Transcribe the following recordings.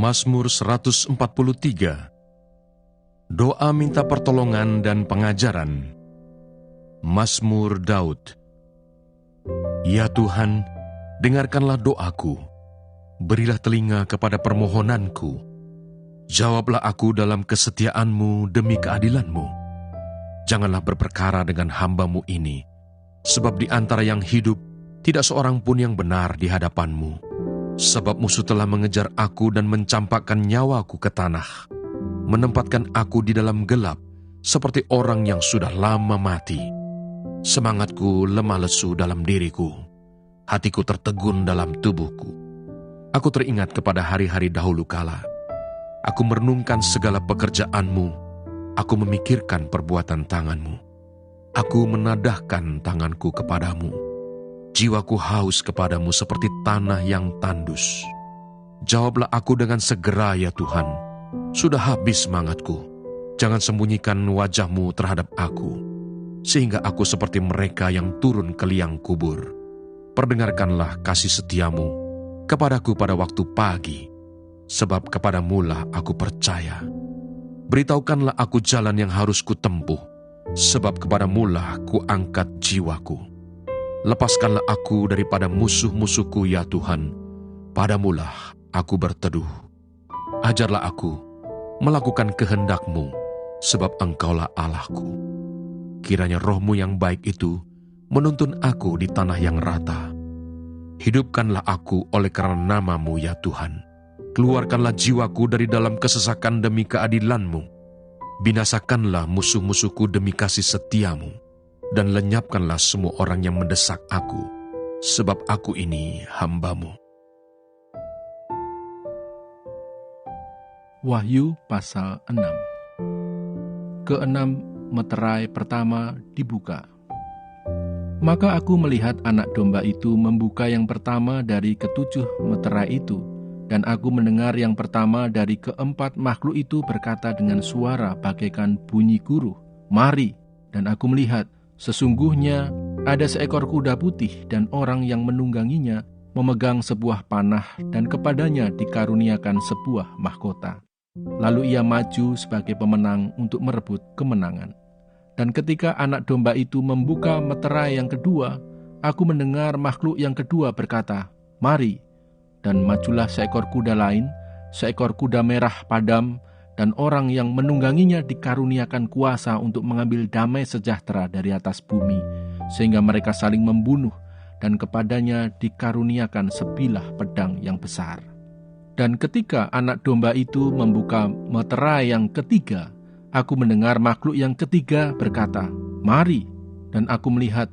Mazmur 143. Doa minta pertolongan dan pengajaran. Mazmur Daud. Ya Tuhan, dengarkanlah doaku. Berilah telinga kepada permohonanku. Jawablah aku dalam kesetiaan-Mu demi keadilan-Mu. Janganlah berperkara dengan hamba-Mu ini, sebab di antara yang hidup tidak seorang pun yang benar di hadapan-Mu. Sebab musuh telah mengejar aku dan mencampakkan nyawaku ke tanah, menempatkan aku di dalam gelap seperti orang yang sudah lama mati. Semangatku lemah lesu dalam diriku, hatiku tertegun dalam tubuhku. Aku teringat kepada hari-hari dahulu kala. Aku merenungkan segala pekerjaan-Mu, aku memikirkan perbuatan tangan-Mu. Aku menadahkan tanganku kepadamu. Jiwaku haus kepadamu seperti tanah yang tandus. Jawablah aku dengan segera ya Tuhan. Sudah habis semangatku. Jangan sembunyikan wajah-Mu terhadap aku, sehingga aku seperti mereka yang turun ke liang kubur. Perdengarkanlah kasih setia-Mu kepadaku pada waktu pagi, sebab kepadamu-lah aku percaya. Beritahukanlah aku jalan yang harus kutempuh, sebab kepadamu-lah kuangkat jiwaku. Lepaskanlah aku daripada musuh-musuhku ya Tuhan, padamulah aku berteduh. Ajarlah aku melakukan kehendak-Mu, sebab Engkaulah Allahku. Kiranya roh-Mu yang baik itu menuntun aku di tanah yang rata. Hidupkanlah aku oleh karena nama-Mu ya Tuhan. Keluarkanlah jiwaku dari dalam kesesakan demi keadilan-Mu. Binasakanlah musuh-musuhku demi kasih setia-Mu. Dan lenyapkanlah semua orang yang mendesak aku, sebab aku ini hamba-Mu. Wahyu pasal 6. Keenam meterai pertama dibuka. Maka aku melihat anak domba itu membuka yang pertama dari ketujuh meterai itu, dan aku mendengar yang pertama dari keempat makhluk itu berkata dengan suara bagaikan bunyi guruh, "Mari!" Dan aku melihat, sesungguhnya ada seekor kuda putih dan orang yang menungganginya memegang sebuah panah dan kepadanya dikaruniakan sebuah mahkota. Lalu ia maju sebagai pemenang untuk merebut kemenangan. Dan ketika anak domba itu membuka meterai yang kedua, aku mendengar makhluk yang kedua berkata, "Mari!" Dan majulah seekor kuda lain, seekor kuda merah padam, dan orang yang menungganginya dikaruniakan kuasa untuk mengambil damai sejahtera dari atas bumi, sehingga mereka saling membunuh, dan kepadanya dikaruniakan sebilah pedang yang besar. Dan ketika anak domba itu membuka meterai yang ketiga, aku mendengar makhluk yang ketiga berkata, "Mari!" Dan aku melihat,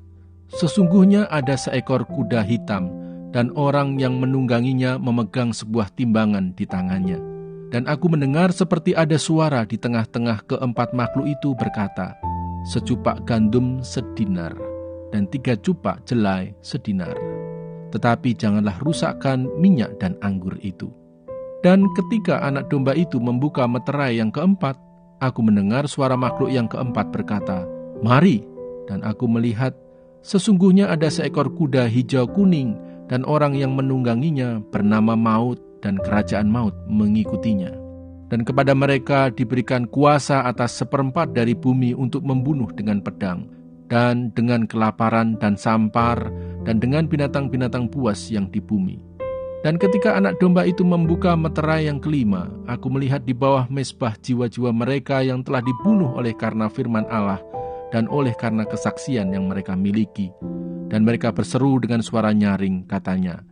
sesungguhnya ada seekor kuda hitam, dan orang yang menungganginya memegang sebuah timbangan di tangannya. Dan aku mendengar seperti ada suara di tengah-tengah keempat makhluk itu berkata, "Secupak gandum sedinar, dan 3 cupak jelai sedinar. Tetapi janganlah rusakkan minyak dan anggur itu." Dan ketika anak domba itu membuka meterai yang keempat, aku mendengar suara makhluk yang keempat berkata, "Mari!" Dan aku melihat, sesungguhnya ada seekor kuda hijau kuning, dan orang yang menungganginya bernama Maut, dan kerajaan maut mengikutinya. Dan kepada mereka diberikan kuasa atas 1/4 dari bumi untuk membunuh dengan pedang, dan dengan kelaparan dan sampar, dan dengan binatang-binatang buas yang di bumi. Dan ketika anak domba itu membuka meterai yang kelima, aku melihat di bawah mezbah jiwa-jiwa mereka yang telah dibunuh oleh karena firman Allah, dan oleh karena kesaksian yang mereka miliki. Dan mereka berseru dengan suara nyaring, katanya,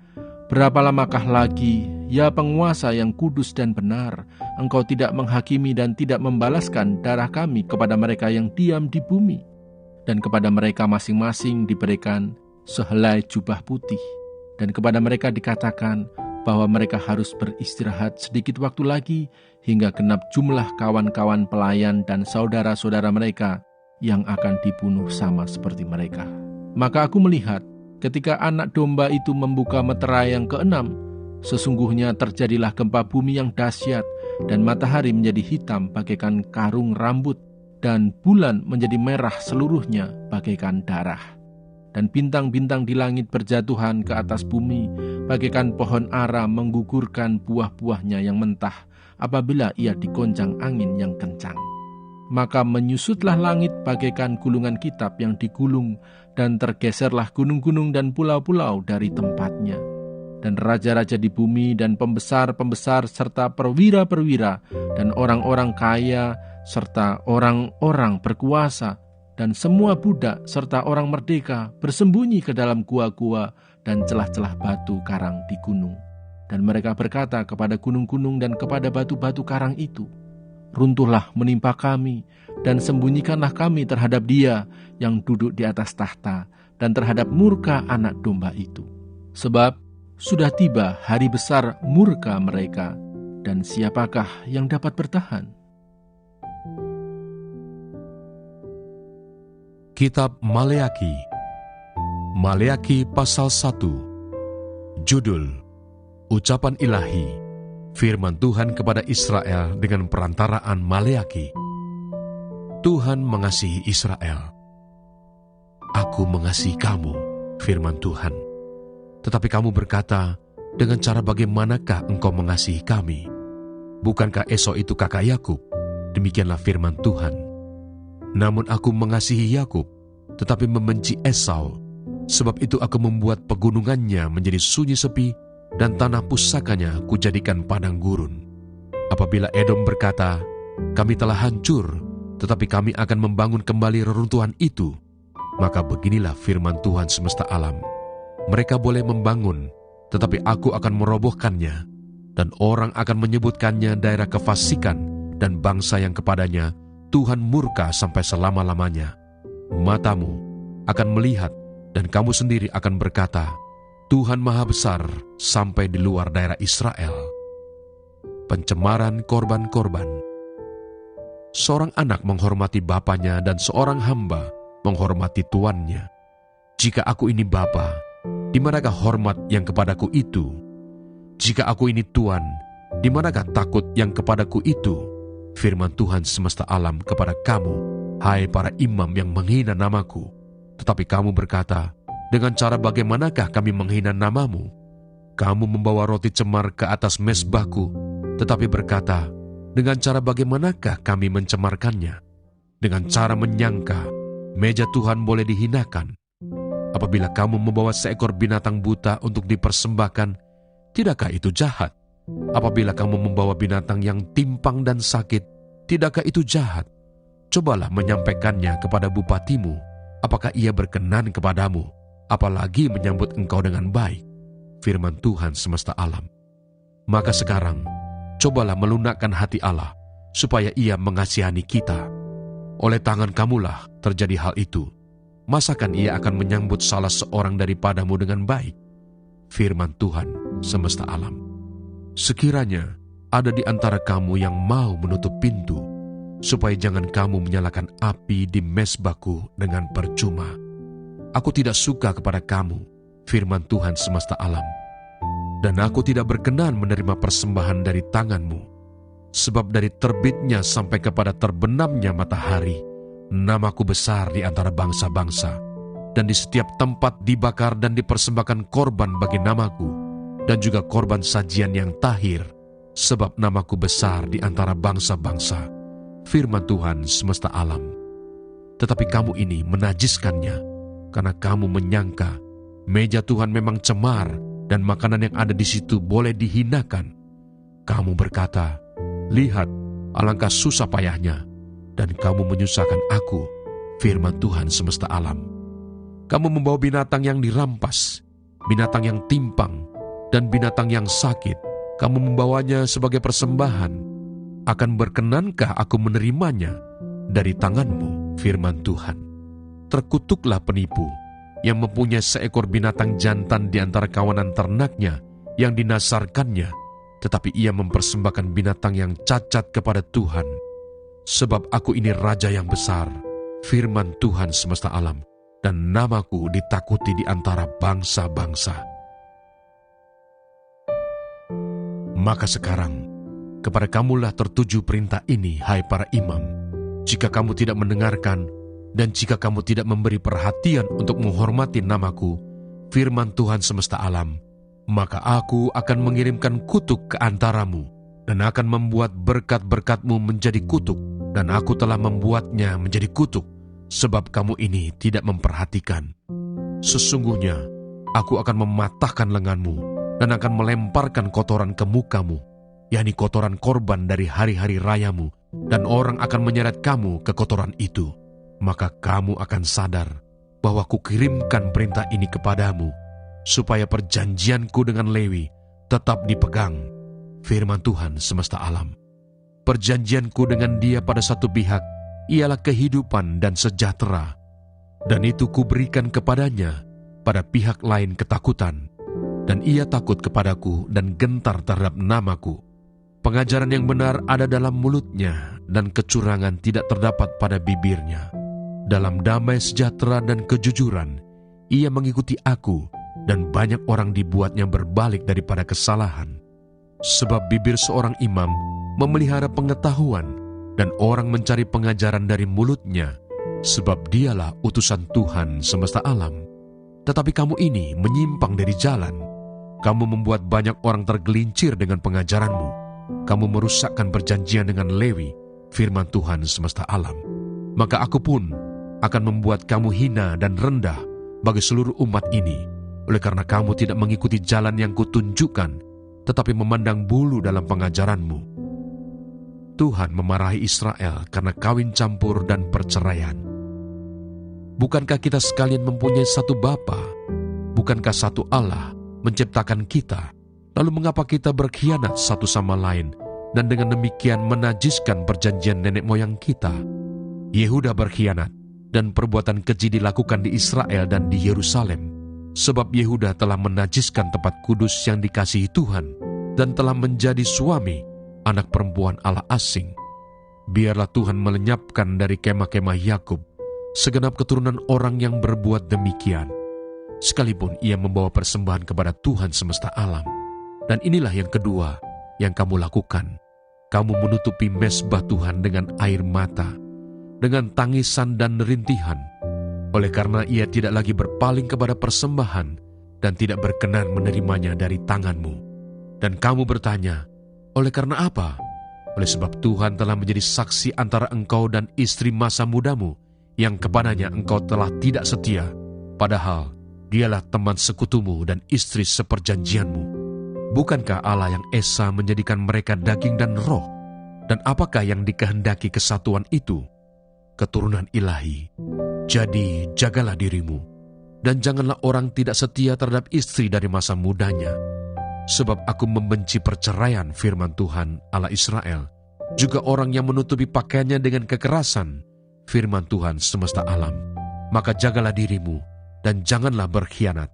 "Berapa lamakah lagi, ya penguasa yang kudus dan benar, Engkau tidak menghakimi dan tidak membalaskan darah kami kepada mereka yang diam di bumi?" Dan kepada mereka masing-masing diberikan sehelai jubah putih, dan kepada mereka dikatakan bahwa mereka harus beristirahat sedikit waktu lagi, hingga genap jumlah kawan-kawan pelayan dan saudara-saudara mereka yang akan dibunuh sama seperti mereka. Maka aku melihat, ketika anak domba itu membuka meterai yang keenam, sesungguhnya terjadilah gempa bumi yang dahsyat, dan matahari menjadi hitam bagaikan karung rambut, dan bulan menjadi merah seluruhnya bagaikan darah. dan bintang-bintang di langit berjatuhan ke atas bumi, bagaikan pohon ara menggugurkan buah-buahnya yang mentah apabila ia digoncang angin yang kencang. Maka menyusutlah langit bagaikan gulungan kitab yang digulung, dan tergeserlah gunung-gunung dan pulau-pulau dari tempatnya. Dan raja-raja di bumi dan pembesar-pembesar serta perwira-perwira dan orang-orang kaya serta orang-orang berkuasa dan semua budak serta orang merdeka bersembunyi ke dalam gua-gua dan celah-celah batu karang di gunung. Dan mereka berkata kepada gunung-gunung dan kepada batu-batu karang itu, "Runtuhlah menimpa kami, dan sembunyikanlah kami terhadap Dia yang duduk di atas tahta dan terhadap murka Anak Domba itu. Sebab sudah tiba hari besar murka mereka, dan siapakah yang dapat bertahan?" Kitab Maleaki. Maleaki pasal 1. Judul: Ucapan Ilahi, firman Tuhan kepada Israel dengan perantaraan Maleaki. Tuhan mengasihi Israel. Aku mengasihi kamu, firman Tuhan. Tetapi kamu berkata, dengan cara bagaimanakah engkau mengasihi kami? Bukankah Esau itu kakak Yakub? Demikianlah firman Tuhan. Namun aku mengasihi Yakub, tetapi membenci Esau. Sebab itu aku membuat pegunungannya menjadi sunyi sepi, dan tanah pusakanya kujadikan padang gurun. Apabila Edom berkata, kami telah hancur, tetapi kami akan membangun kembali reruntuhan itu, maka beginilah firman Tuhan semesta alam. Mereka boleh membangun, tetapi aku akan merobohkannya, dan orang akan menyebutkannya daerah kefasikan dan bangsa yang kepadanya Tuhan murka sampai selama-lamanya. Matamu akan melihat dan kamu sendiri akan berkata, Tuhan Maha Besar sampai di luar daerah Israel. Pencemaran korban-korban. Seorang anak menghormati bapanya dan seorang hamba menghormati tuannya. Jika aku ini bapa, di manakah hormat yang kepadaku itu? Jika aku ini tuan, di manakah takut yang kepadaku itu? Firman Tuhan semesta alam kepada kamu, hai para imam yang menghina namaku. Tetapi kamu berkata, dengan cara bagaimanakah kami menghina namamu? Kamu membawa roti cemar ke atas mezbahku, tetapi berkata, dengan cara bagaimanakah kami mencemarkannya? Dengan cara menyangka, meja Tuhan boleh dihinakan. Apabila kamu membawa seekor binatang buta untuk dipersembahkan, tidakkah itu jahat? Apabila kamu membawa binatang yang timpang dan sakit, tidakkah itu jahat? Cobalah menyampaikannya kepada bupatimu, apakah ia berkenan kepadamu, apalagi menyambut engkau dengan baik. Firman Tuhan semesta alam. Maka sekarang, cobalah melunakkan hati Allah, supaya ia mengasihani kita. Oleh tangan kamulah terjadi hal itu. Masakan ia akan menyambut salah seorang daripadamu dengan baik? Firman Tuhan semesta alam. Sekiranya ada di antara kamu yang mau menutup pintu, supaya jangan kamu menyalakan api di mezbahku dengan percuma. Aku tidak suka kepada kamu, firman Tuhan semesta alam. Dan aku tidak berkenan menerima persembahan dari tanganmu. Sebab dari terbitnya sampai kepada terbenamnya matahari, namaku besar di antara bangsa-bangsa. Dan di setiap tempat dibakar dan dipersembahkan korban bagi namaku, dan juga korban sajian yang tahir, sebab namaku besar di antara bangsa-bangsa, firman Tuhan semesta alam. Tetapi kamu ini menajiskannya, karena kamu menyangka meja Tuhan memang cemar, dan makanan yang ada di situ boleh dihinakan. Kamu berkata, lihat, alangkah susah payahnya, dan kamu menyusahkan aku, firman Tuhan semesta alam. Kamu membawa binatang yang dirampas, binatang yang timpang, dan binatang yang sakit, kamu membawanya sebagai persembahan. Akan berkenankah aku menerimanya dari tanganmu, firman Tuhan? Terkutuklah penipu yang mempunyai seekor binatang jantan di antara kawanan ternaknya yang dinasarkannya, tetapi ia mempersembahkan binatang yang cacat kepada Tuhan. Sebab aku ini Raja yang besar, firman Tuhan semesta alam, dan namaku ditakuti di antara bangsa-bangsa. Maka sekarang, kepada kamulah tertuju perintah ini, hai para imam. Jika kamu tidak mendengarkan, Dan jika kamu tidak memberi perhatian untuk menghormati namaku, firman Tuhan semesta alam, maka aku akan mengirimkan kutuk ke antaramu, dan akan membuat berkat-berkatmu menjadi kutuk, dan aku telah membuatnya menjadi kutuk, sebab kamu ini tidak memperhatikan. Sesungguhnya, aku akan mematahkan lenganmu, dan akan melemparkan kotoran ke mukamu, yakni kotoran korban dari hari-hari rayamu, dan orang akan menyeret kamu ke kotoran itu. Maka kamu akan sadar bahwa kukirimkan perintah ini kepadamu, supaya perjanjianku dengan Lewi tetap dipegang, firman Tuhan semesta alam. Perjanjianku dengan dia pada satu pihak ialah kehidupan dan sejahtera, dan itu kuberikan kepadanya pada pihak lain ketakutan, dan ia takut kepadaku dan gentar terhadap namaku. Pengajaran yang benar ada dalam mulutnya, dan kecurangan tidak terdapat pada bibirnya. Dalam damai sejahtera dan kejujuran, ia mengikuti aku, dan banyak orang dibuatnya berbalik daripada kesalahan. Sebab bibir seorang imam memelihara pengetahuan, dan orang mencari pengajaran dari mulutnya, sebab dialah utusan Tuhan semesta alam. Tetapi kamu ini menyimpang dari jalan. Kamu membuat banyak orang tergelincir dengan pengajaranmu. Kamu merusakkan perjanjian dengan Lewi, firman Tuhan semesta alam. Maka aku pun akan membuat kamu hina dan rendah bagi seluruh umat ini, oleh karena kamu tidak mengikuti jalan yang kutunjukkan, tetapi memandang bulu dalam pengajaranmu. Tuhan memarahi Israel karena kawin campur dan perceraian. Bukankah kita sekalian mempunyai satu Bapa? Bukankah satu Allah menciptakan kita? Lalu mengapa kita berkhianat satu sama lain, dan dengan demikian menajiskan perjanjian nenek moyang kita? Yehuda berkhianat, dan perbuatan keji dilakukan di Israel dan di Yerusalem, sebab Yehuda telah menajiskan tempat kudus yang dikasihi Tuhan, dan telah menjadi suami anak perempuan Allah asing. Biarlah Tuhan melenyapkan dari kemah-kemah Yakub segenap keturunan orang yang berbuat demikian, sekalipun ia membawa persembahan kepada Tuhan semesta alam. Dan inilah yang kedua yang kamu lakukan. Kamu menutupi mezbah Tuhan dengan air mata, dengan tangisan dan rintihan, oleh karena ia tidak lagi berpaling kepada persembahan dan tidak berkenan menerimanya dari tanganmu. Dan kamu bertanya, oleh karena apa? Oleh sebab Tuhan telah menjadi saksi antara engkau dan istri masa mudamu, yang kepadanya engkau telah tidak setia, padahal dialah teman sekutumu dan istri seperjanjianmu. Bukankah Allah yang esa menjadikan mereka daging dan roh? Dan apakah yang dikehendaki kesatuan itu? Keturunan ilahi. Jadi jagalah dirimu, dan janganlah orang tidak setia terhadap istri dari masa mudanya. Sebab aku membenci perceraian, firman Tuhan Allah Israel, juga orang yang menutupi pakaiannya dengan kekerasan, firman Tuhan semesta alam. Maka jagalah dirimu, dan janganlah berkhianat.